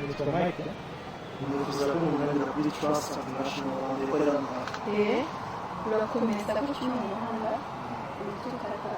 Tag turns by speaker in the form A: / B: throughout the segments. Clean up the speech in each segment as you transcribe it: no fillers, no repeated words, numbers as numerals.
A: Mr. Mike, umuyobozi w'umwanya kuri Trust International ikorera mu Rwanda.
B: Urakomeza gutyo mu muhanda utukata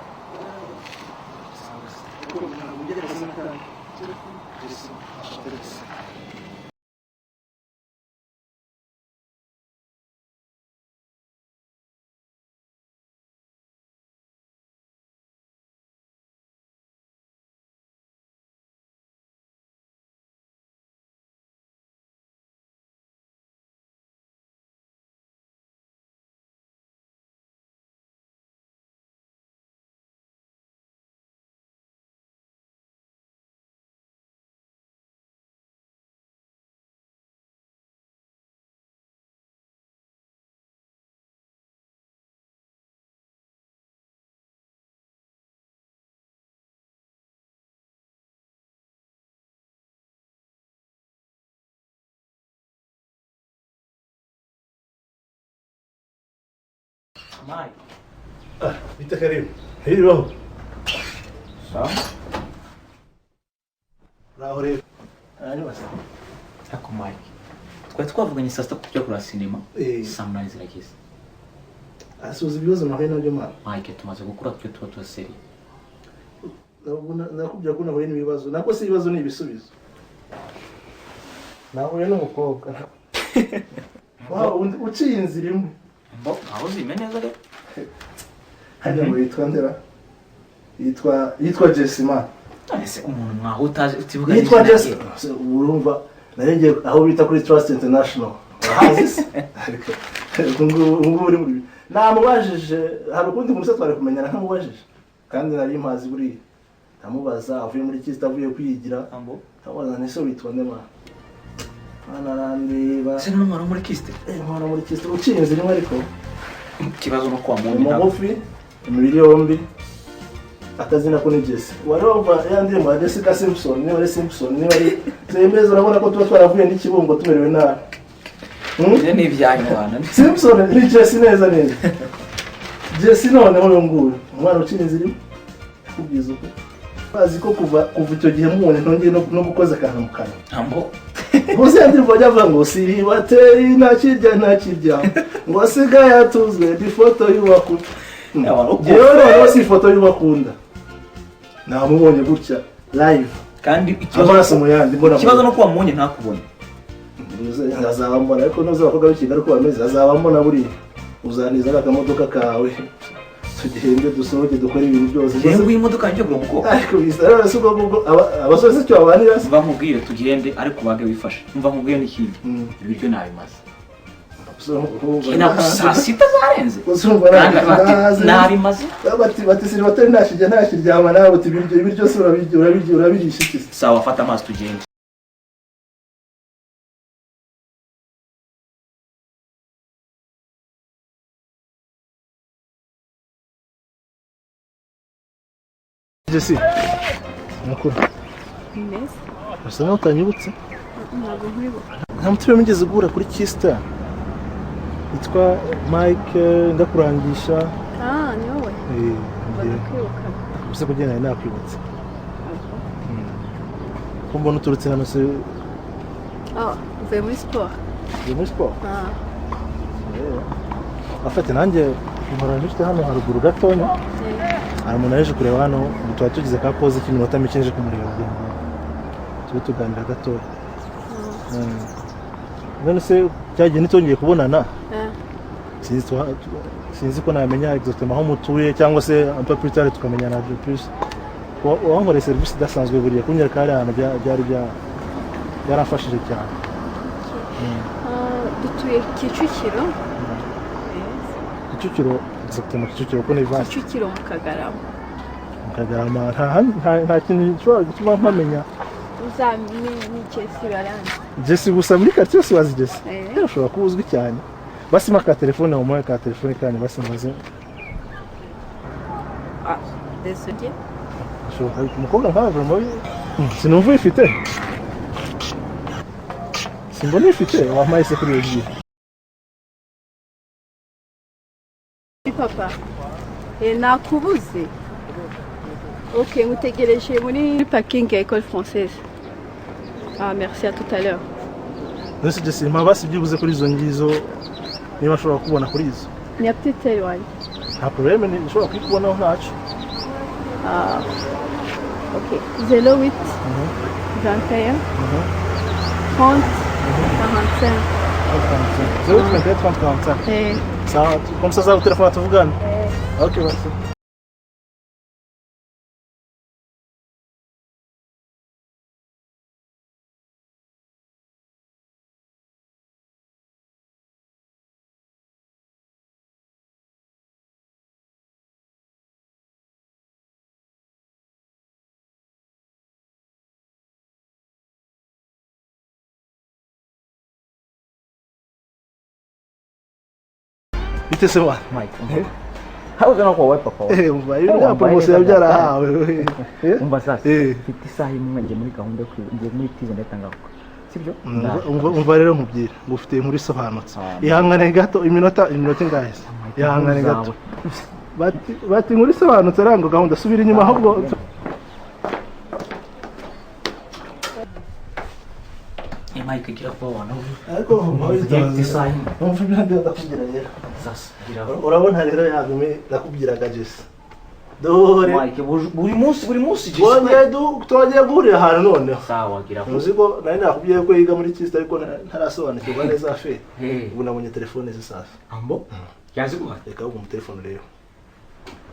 C: Mai.
A: Bita karibu. Hilo.
C: Sawa.
A: Raho rero. Basa.
C: Ako Mai. Twavuganye saa sita kujya kuri cinema. Saa munani zirageze.
A: Asuza ibibazo nahuye nabyo mara.
C: Mike tumaze gukura twe tuba twaseri.
A: Nakubwira ko nahuye n'ibibazo. Nako si ibibazo ni ibisubizo. Nahuye n'umukobwa. Uciye inzira imwe.
C: Aho zimeneza rero.
A: Hajya ngo yitwa Jessima.
C: Ese umuntu mwaho utazi utivuga
A: yitwa Jessima. Urumva narengeye aho bita kuri Trust International. Hazi. Ngo uri muri namubajije hari ukundi umuntu twari kumenyana nkamubajije kandi nari mpazi buri ndamubaza avuye muri kista avuye kwigira tabaza nese witwa ndema anarandeba
C: se n'umwana muri kiste
A: umwana muri kista ucinze rimwe ariko
C: kibazo no kwa muntu
A: magufi imibiri yombi atazina ko ni Jesse wari wava yandire mu Jessica Simpson ni wari Simpson ni wari zemeza urabona ko tuba twaravuye n'ikibungo tumerewe nabi
C: ni ibyanywana
A: Simpson ni Jesse neza neza Jesse none ho yonguye umwana ucinze iri kubwiza uko bazi ko kuva icyo gihe mubone ntongeye no gukoza akantu mu kanwa
C: ambo
A: bose yandi bajya avuga ngo siri bateri ntakirya ngo asiga yatuzwe di foto y'uwakunda yewe si foto y'uwakunda namubonye gutya live
C: kandi
A: ikibazo
C: no kuba munye ntakubonye
A: azabambona ariko n'uzabakobwa b'ikigali ko bameze azabambona buri uzaniza akamodoka kawe tugende dusohoke dukora ibintu byose
C: yewe imodoka njye bwo muko
A: ariko bizarara suko ngo abasose cyo abanira
C: mva mubwire tugende ariko bage wifashe mva mubwire n'ikindi ibiryo nabimaze saa sita zarenze nabimaze
A: bati siri batari ntakiryama nawe uti ibiryo se urabirisha iki
C: sawa fata amazi tugende
A: Jesse, Amakuru.
B: neza
A: Usa naho utanyibutse?
B: ntabwo nkwibuka
A: Nta mutwe migeze gura kuri Kista. Yitwa Mike ndakurangisha.
B: ni wowe ndakwibuka
A: Usa kugenda nakwibutse. Kumbona uturutse hano se
B: uvuye muri sport
A: muri sport? Afite nanjye nkora njye hano haruguru gatonya. Hari umuntu aje kureba hano tuba tugize ka pause k'iminota mike nje kumureba tube tuganira gatoya none se cyagiye nitongeye kubonana sinzi ko namenya exactement aho mutuye cyangwa se un peu plus tard tukamenyana de plus wankoreye service idasanzwe buriya kunyereka hari ahantu byari yarafashije cyane
B: dutuye Kicukiro
A: Kicukiro exactement Kicukiro ko niva
B: Kicukiro mu Kagarama
A: nta kintu cyo gutuma mpamenya
B: uzamenye Jesse barandi
A: Jesse gusa muri quartier yose wazi Jesse ushobora kuba uzwi cyane basi maka telefone mu moya ka telefone kandi basi maze
B: desuje
A: ushobora umukobwa nkawe muri sinumva ifite simbona ifite wamaye se kuri yogi
B: papa nakubuze okay ngutegereje muri parking ya École Française Ah, merci, à tout à l'heure.
A: Nese Jessie mpabasi byibuze kuri izo ngizo niba ashobora kubona kuri izo.
B: Ni petite éloigne.
A: Nta problème ni ushobora kwikubonaho ntacyo.
B: Ah, ok. 08 21 30 45.
A: 08
B: Eh.
A: Ça, comme ça au téléphone tuvugana. Ok, merci. Bite se wa?
C: Mike. Hauza na kwa wewe papa.
A: Umva yuri ya promotion yabyarahawe.
C: Umva sasa. Mfite isaha imwe ngiye muri gahunda yo ngiye muri tize ndatanga ko. Sibyo?
A: Umva rero nkubwira ngo ufite inkuru isobanutse. Ihangane gato iminota ingahe? Ihangane gato. Bati inkuru isobanutse rango gahunda subira inyuma ahubwo.
C: Mike gira vuba no.
A: Ariko umva ibyo ndakubwira rero.
C: Sasa
A: Urabona rero yagume nakubwiraga Jesse. Dore
C: Mike buri munsi Jesse.
A: Twongeye guhurira ahantu none.
C: Sawa gira vuba.
A: Muziko nari nakubwiye ko yiga muri Kista ariko ntarasobanukirwa neza afe. Ubu nabonye telefone ze safi.
C: Ambo? Yazi kwa?
A: Reka ubu mu telefone rero.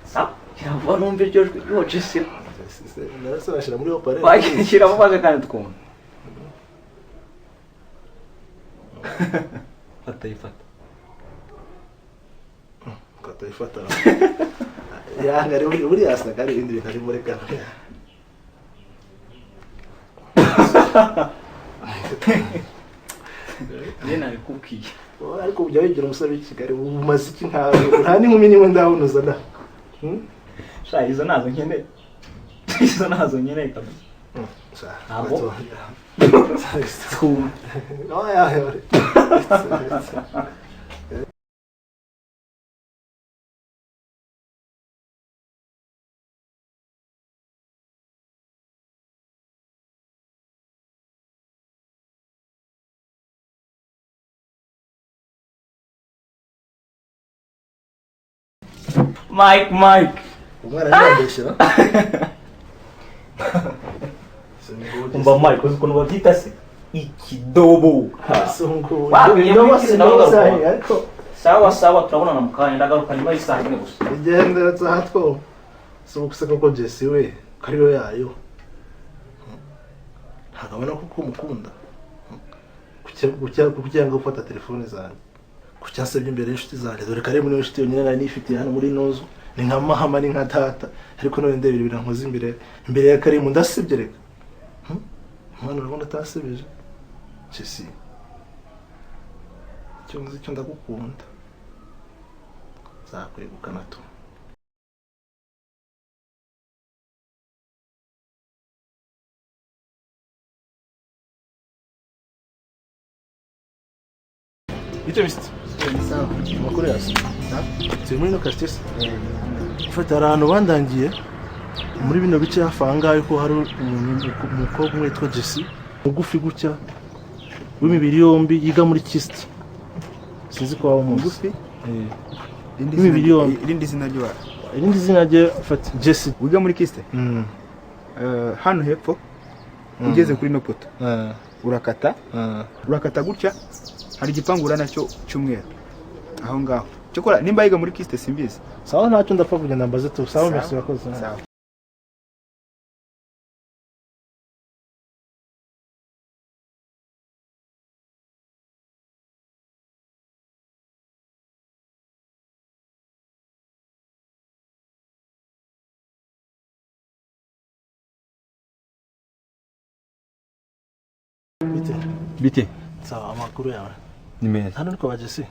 C: Sawa. Gira vuba numva iryo jwi yo Jesse.
A: Narasashira muri opare.
C: Mike gira vuba kandi twumva. Atayifata.
A: Katayifata. Ya ngari uri asa kari ibindi bintu ari muri kamera.
C: Nena arikubwiye.
A: Ariko ujya wigira umusore w'Kigali umaze iki nkawe nta n'inkumi nimwe ndahunuza da.
C: Sha izo nazo nkene. Izo nazo nkene kabisa. Abo.
A: Oh ya.
C: Mike.
A: Umwana yandeshera.
C: Umba Mike uzi ukuntu babyita se ikidobo.
A: Sungu.
C: Ariko sawa turabonana mu kanya ndagaruka nyuma y'isaha imwe gusa.
A: Igendera tsahatwo. So kuseka ko Jesse we kariyo yayo. Ntakabona kuko umukunda. Kucyanga gufata telefone zanjye. Kucyasebye imbere y'inshuti zanjye dore kare muri inshuti yonyine nari nifitiye hano muri nozo. Ni nka mahama ni nka tata ariko none ndebera birankoze imbere ya Karimu ndasebye reka. Mwana urabona tasebeje. Jesse. Cyonzi cyo ndagukunda. Zakwegukana tu. Bite biste?
C: Sawa.
A: Amakuru yase. Turi muri no kastese. Ufite ahantu bandangiye muri bino bice hafanga yuko hari umukobwa witwa Jesse mugufi gutya w'imibiri yombi yiga muri Kista. Sinzi ko waba mugufi. Imibiri yombi. Irindi zina rye ufite Jesse
D: wiga muri Kista. Hano hepfo ugeze kuri no poto. Urakata gutya hari igipangu nacyo cyumweru aho ngaho cyokora nimba yiga muri Kista simbizi.
A: Sawa ntacyo ndapfa kugenda mbaze tu. Sawa merci bakoze.
D: Bite?
A: Sawa amakuru yawe.
D: Ni meza.
A: Hano niko ba Jesse.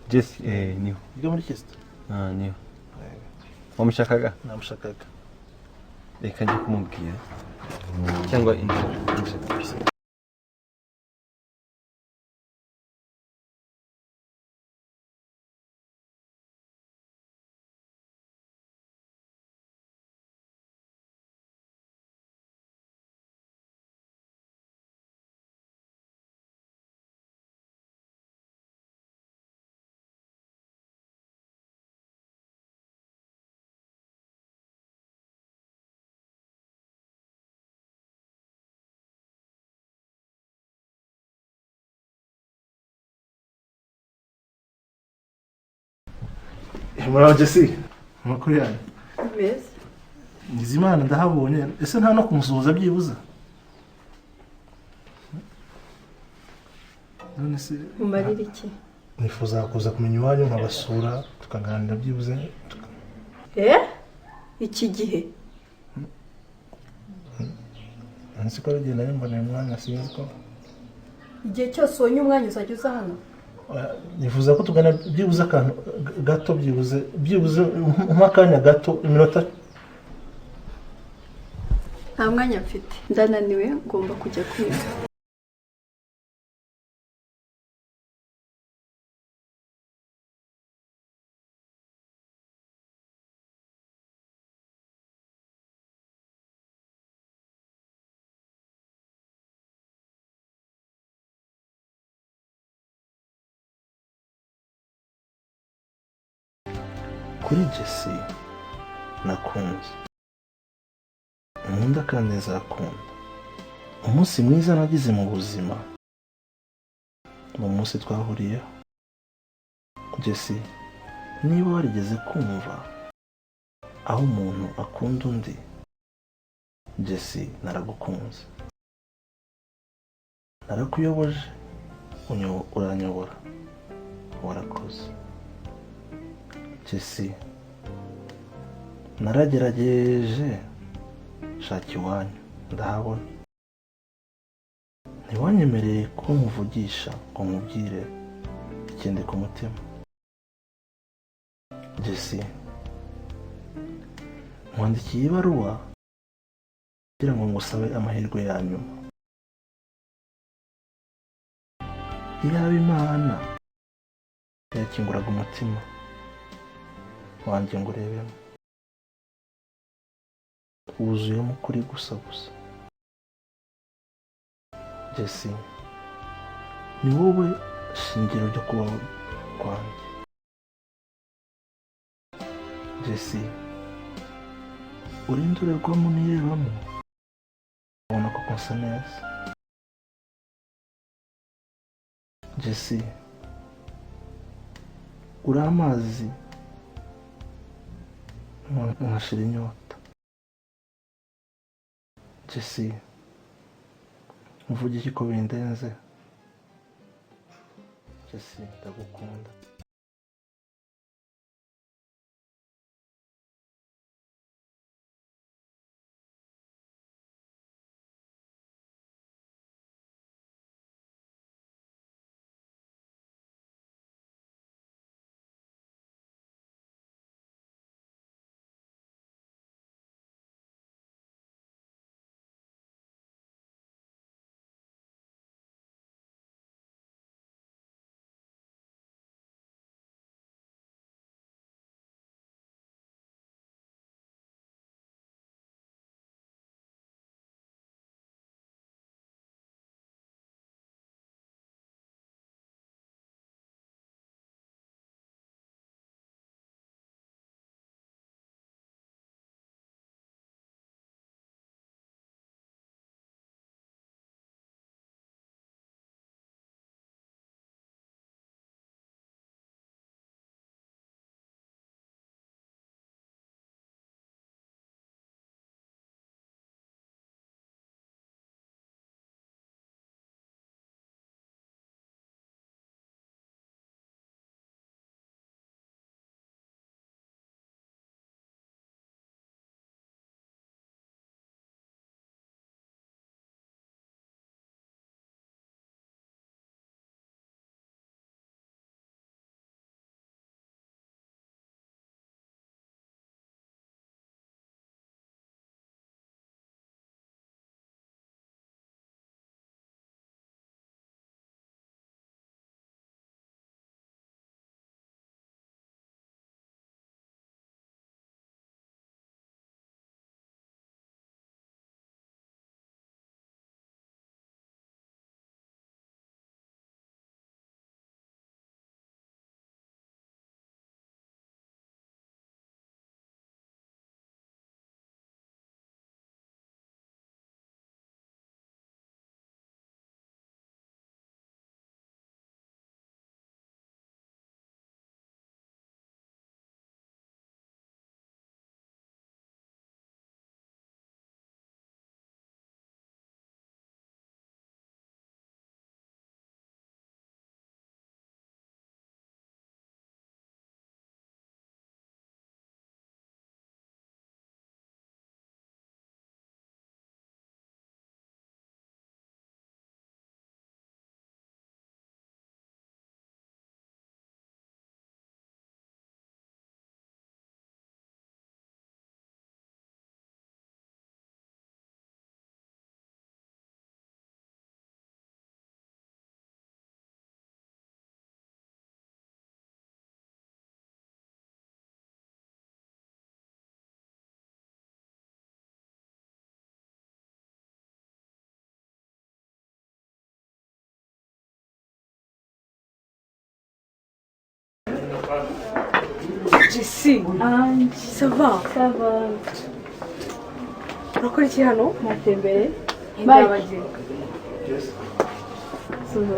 D: Jesse niho.
A: Yiga muri Kista.
D: Niho. Wamushakaga?
A: Namushakaga.
D: Reka njye kumubwira. Cyangwa inzu.
A: Muraho Jesse. Amakuru yanyu.
B: Meza.
A: Nizimana ndahabonye. Ese nta no kumusuhuza byibuza? None se
B: Mumarira iki?
A: nifuza kuza kumenya iwanyu nkabasura tukaganira byibuze.
B: Iki gihe?
A: Nzi ko bagenda mbona umwanya sinzi ko.
B: Igihe cyose ubonye umwanya uzajya uza hano?
A: Nifuza ko tugana byibuze akantu gato byibuze nk'akanya gato iminota.
B: Nta mwanya mfite. Ndananiwe ngomba kujya kwiga.
A: Kuri Jesse nakunze. Nkunda kandi nzakunda. Umunsi mwiza nagize mu buzima mu munsi twahuriyeho. Jesse, niba warigeze kumva aho umuntu akunda undi, Jesse naragukunze. Narakuyoboje uranyobora. Warakoze. Jesse, naragerageje shaka iwanyu ndahabona. Ntiwanyemereye ko muvugisha ngo mubwire ikindi ku mutima. Jesse, nkwandikiye ibaruwa kugira ngo ngusabe amahirwe ya nyuma. Iyaba Imana yakinguraga umutima wanjye ngo urebemo, wuzuyemo kuri gusa. Jesse, ni wowe shingiro ryo kubaho kwanjye. Jesse, uri indorerwamo nirebamo ubona ko konsa neza. Jesse, uri amazi nkashira inyota. Jesse, mvuge iki ko bindenze. Jesse, ndagukunda.
E: Jessie, ça va?
B: Ça va.
E: Urakora iki hano?
B: Natembere.
E: Ndabagiye.
A: Yes.
B: Sono.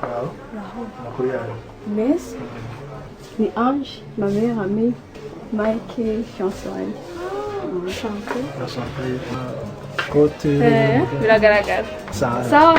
A: Amakuru yawe.
B: Mes. Ni Ange, ma meilleure amie. Mike, fiancée. Enchantée.
A: Enchantée. Côté.
B: Biragaragara.
A: Sawa.
B: Sawa.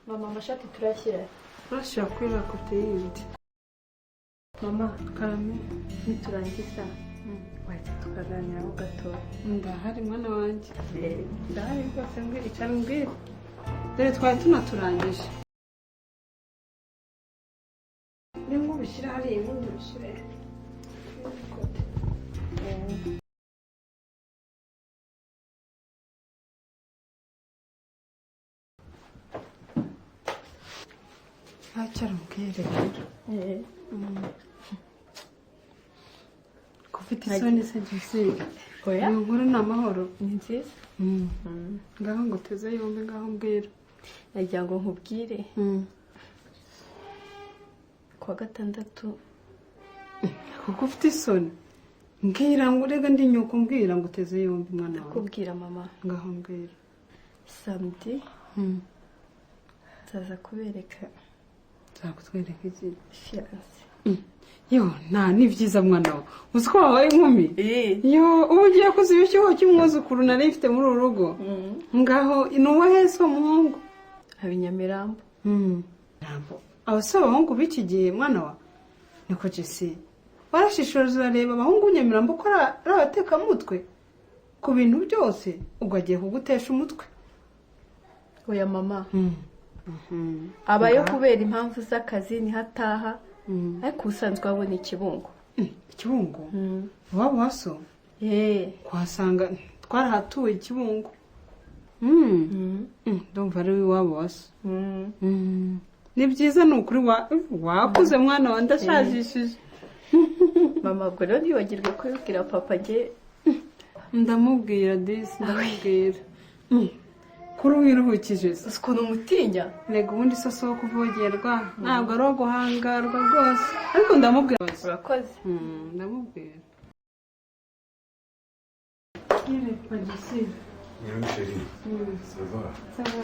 B: Mama, amashati turashyira.
E: Urashaka kwira kote yindi.
B: Mama,
E: Karame,
B: niturangiza wahita tukaganiraho gato.
E: ndahari mwana wanjye. Ndahari rwose mbwira icara mbwira. Dore twari tunaturangije. Nimba ubishyira hariya ibindi ubishyire. Ntacyari mbwire rero. Kufite isoni se Jessie.
B: Oya?
E: Iyo nkuru ni amahoro.
B: Ni nziza.
E: Ngaho ngo teze yombi ngaho mbwira.
B: Nagira ngo nkubwire. Kuwa gatandatu.
E: Kuko ufite isoni. Mbwira ngo urega ndi nyuko mbwira ngo teze yombi mwana wawe.
B: Kubwira mama.
E: Ngaho mbwira.
B: Samedi. Nzaza kubereka.
E: Nzakutwereka iki?
B: Fiance.
E: Yo, ni byiza mwana wawe. Uzi ko wabaye inkumi? Yo, ubu ugiye kuziba icyuho cy'umwuzukuru nari mfite muri uru rugo. Ngaho inuwa hese umuhungu.
B: Abinyamirambo.
E: Abasaba abahungu b'iki gihe mwana wa niko Jessie. Warashishoza urareba abahungu Nyamirambo ko ari abatekamutwe ku bintu byose ubwo agiye kugutesha umutwe.
B: Oya mama. abayo kubera impamvu z'akazi niho ataha ariko ubusanzwe wabona ikibungo.
E: Ikibungo waba waso kwasanga twarahatuye ikibungo. Ndumva ari waba waso. Ni byiza ni ukuri wakuze mwana wa ndashajishije.
B: Mama ubwo rero ntibagirwe kubibwira papa nge.
E: Ndamubwira disi ndamubwira. Kuri wiruhukije se
B: ukuntu umutinya.
E: Rega ubundi soso wo kuvogerwa ntabwo ari uwo guhangarwa rwose ariko ndamubwira.
B: Urakoze.
E: Ndamubwira. Kire pagisi.
F: Yewe chéri. Ça va?
E: Ça va.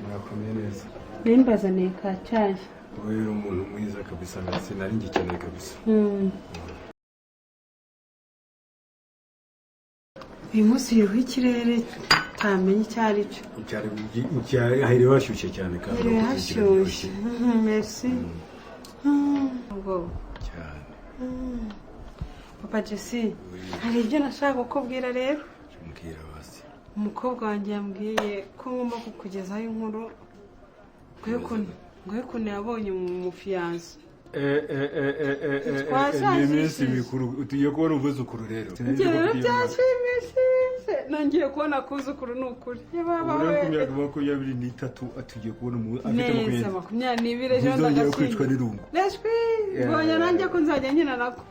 F: Murakomeye neza.
E: Nimbazaniye ka cyayi.
F: Wowe uri umuntu mwiza kabisa merci nari ngikeneye kabisa.
E: Uyu munsi hiriho ikirere tamenye icyo ari cyo.
F: Icyari hariho hashyushye cyane kandi.
E: Hiriho hashyushye. Merci. Ubwo.
F: Cyane.
E: Papa Jesse, hari ibyo nashaka kukubwira rero.
F: Mbwira basi.
E: Umukobwa wanjye yambwiye ko ngomba kukugezaho inkuru ngo ukuntu yabonye umufiyanse.
F: Ni iminsi mikuru utugiye kubona umwuzukuru rero.
E: Rero byashimishije nongeye kubona kuzukuru ni ukuri.
F: Uri ku myaka 23 atugiye kubona afite
E: neza 22 ejo
F: ndagashimye kwicwa n'irungu.
E: Mbonye nanjye ko nzajya nkina nako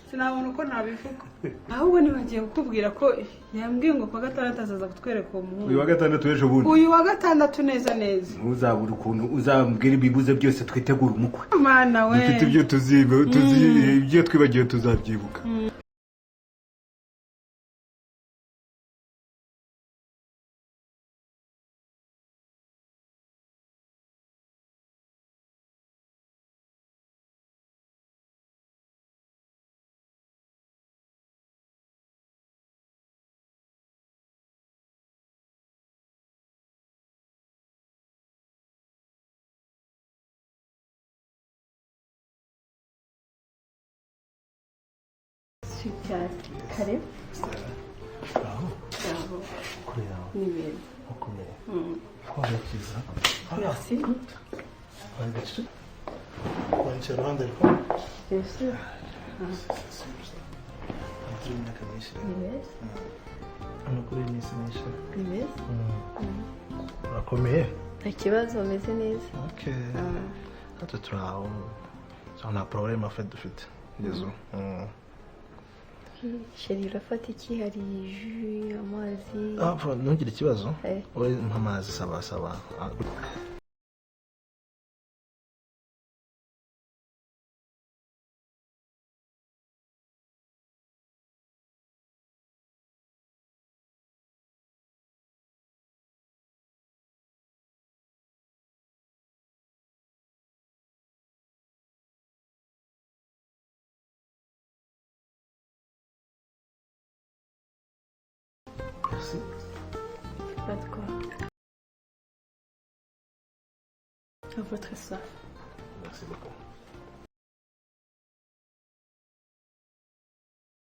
E: sinabona uko nabivuga. Ahubwo nibagiye kukubwira ko yambwiye ngo kwa gatandatu azaza kutwereka uwo muhungu.
F: Uyu wa gatandatu ejo bundi.
E: Uyu wa gatandatu neza neza.
F: Uzabura ukuntu uzambwira ibibuze byose twitegura umukwe.
E: Mana we.
F: Dufite ibyo ibyo twibagiye tuzabyibuka.
B: Super. Kare.
A: Bravo.
B: Bravo.
A: Kurira.
B: Ni beza.
A: Ukomeye. Kwabakiza.
B: Merci.
A: Wangaje. Wanche Rwanda ariko.
B: Yes.
A: Turi mu kamishi.
B: Yes.
A: Amakuru y'imisi myinshi.
B: Yes.
A: Urakomeye.
B: Nta kibazo ameze neza.
A: Okay. Hata turaho. Nta problem afite dufite. Yezu.
B: Sheri urafata iki hari jus amazi?
A: Ntugire ikibazo. Wowe nk'amazi saba. Merci.
B: Pas de quoi. À votre soif.
A: Merci beaucoup.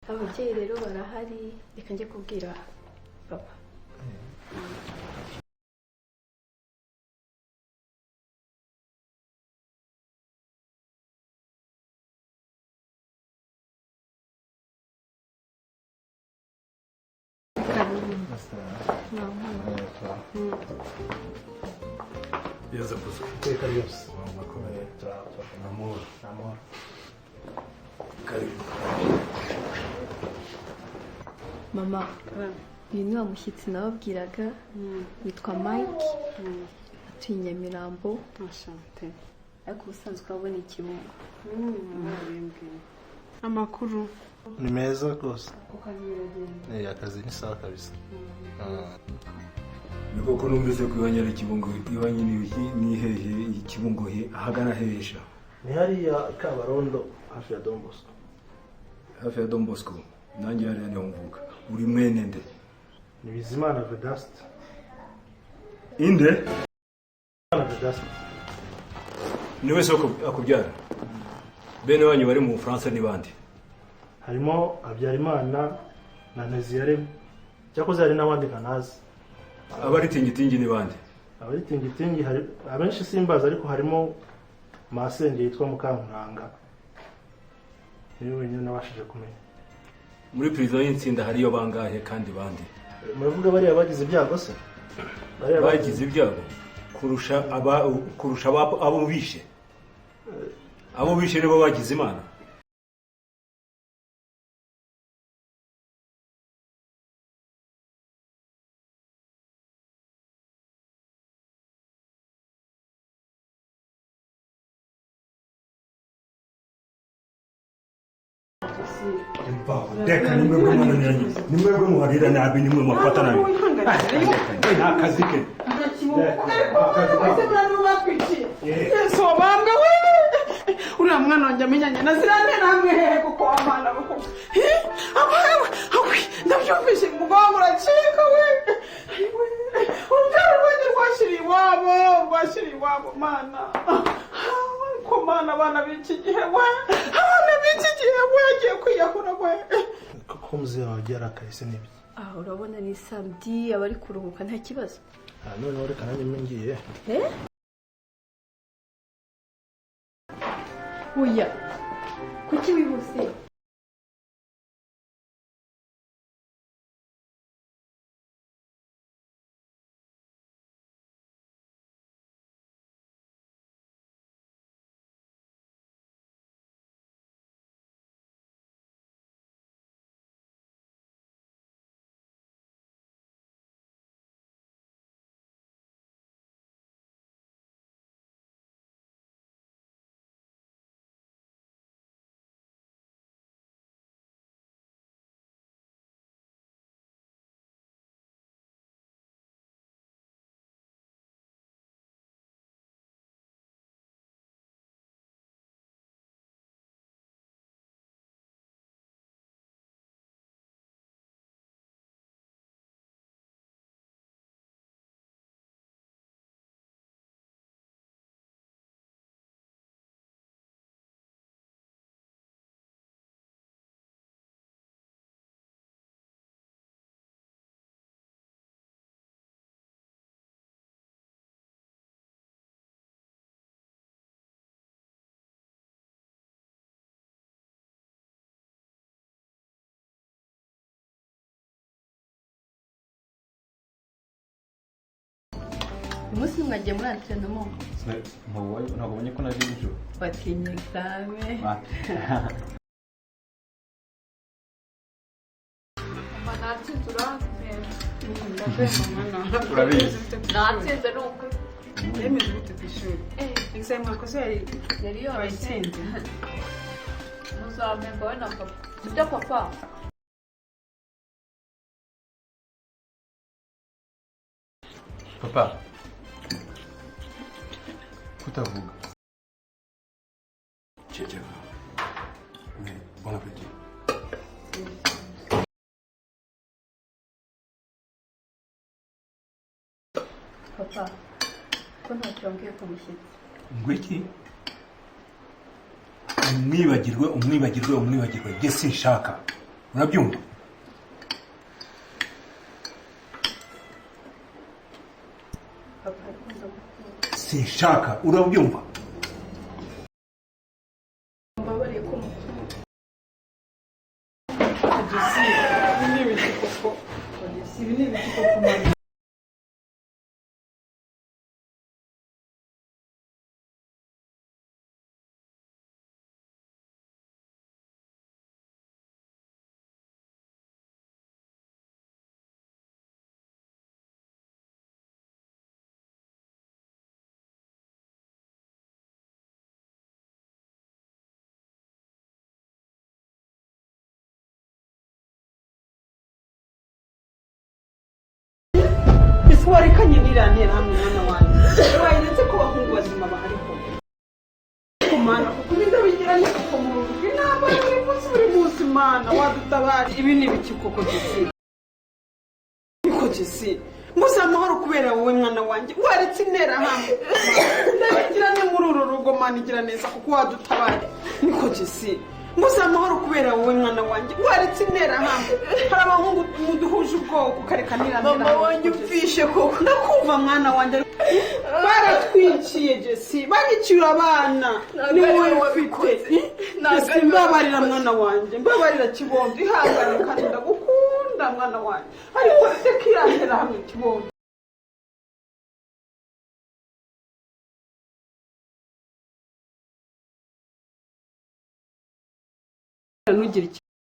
B: Ababyeyi rero barahari reka njye kubwira papa.
F: Yaza buzwe.
A: Teka yose.
F: Makomeye.
A: Amor.
F: Karibu.
B: Mama. Uyu ni wa mushyitsi nababwiraga witwa Mike. Atuye Nyamirambo.
E: Ashante.
B: Ariko ubusanzwe urabona ikibungo.
E: Amakuru
A: Ni meza rwose.
E: ukanyiragenda.
A: Akazi ni sawa kabisa.
F: Niko ko numvise ko ibanyara ikibungo ibanye ni hehe ikibungo ahagana hesha.
A: Ni hariya Kabarondo hafi ya Don Bosco.
F: Hafi ya Don Bosco. Nanjye hariya niho mvuka. Uri mwene nde?
A: Ni Bizimana Vedast.
F: Inde?
A: Vedast.
F: Ni wese akubyara. Bene wanyu bari mu France ni bande?
A: Harimo Habyarimana na NEZA. Cyakoze hari n'abandi kanazi.
F: Abari tingitingi ni bande?
A: abaritingitingi hari abenshi simbaza ariko harimo masenge yitwa Mukankuranga niwe wenyine nabashije kumenya.
F: Muri prison y'Intsinda hariyo bangahe kandi bandi?
A: Muravuga bariya bagize ibyago se?
F: Bagize ibyago kurusha abo bishe. Abo bishe nibo bagize Imana. Deka nimwe mwana nyanyi. Nimwe muharira nabi nimwe mafata nabi. Nta kazi ke.
E: So bamwe we. Uriya mwana wanjye amenyanye na zirane namwe hehe kuko amana kuko. Awe ndabyumvise umugongo uracika we. Ubyara rwanjye rwashiri iwabo mana. Ko mana abana b'iki gihe we. Abana b'iki gihe we yagiye kwiyahura we.
A: Ko muzee wawe yarakahise n'ibiki?
B: Urabona ni samedi abari kuruhuka nta kibazo.
A: None reka nanjye ngiye.
B: Oya kuki wihuse? Umunsi mwagiye muri entraînement?
C: Ntabonye ko naje nijoro.
B: Batinye examen. Natsinze uranze.
E: Urabizi.
B: Natsinze nuko.
E: Yemeze gute ku ishuri? Examen mwakoze yari yatsinze.
B: Muzamenga we na papa. Sibyo papa?
D: Papa kutavuga.
F: Ceceka. Bon appétit.
B: Papa, ko ntacyongeye ku mushyitsi.
F: Ngwiki? Umwibagirwe. Jye sinshaka. Urabyumva?
B: Papa,
F: sinshaka. Urabyumva?
B: mbabariye ko mukuru.
E: Ibi ni ibikoko. Ibi ni ibikoko mama. Warekanye nirantera hamwe mwana wanjye. Wayiretse ko bahungu bazima bahariho. Kumana kuko bigira ni ko mu rugo inama buri munsi mana wadutabari. Ibi ni ibikikoko gisi. Niko gisi. Muza amahoro kubera wowe mwana wanjye. Waretse intera hamwe. Ndabigira ni muri uru rugo mana igira neza kuko wadutabari. Niko gisi. Muza amahoro kubera wowe mwana wanjye. Waretse intera hamwe. Hari abahungu muduhuje ubwo koko ukareka nira
B: mama wanjye upfishe koko
E: ndakumva mwana wanjye baratwiciye Jesse bagicyura abana ni wowe wabikoze mbabarira mwana wanjye mbabarira kibondo ihangane kandi ndagukunda mwana wanjye ariko reka irantera hamwe kibondo ntugire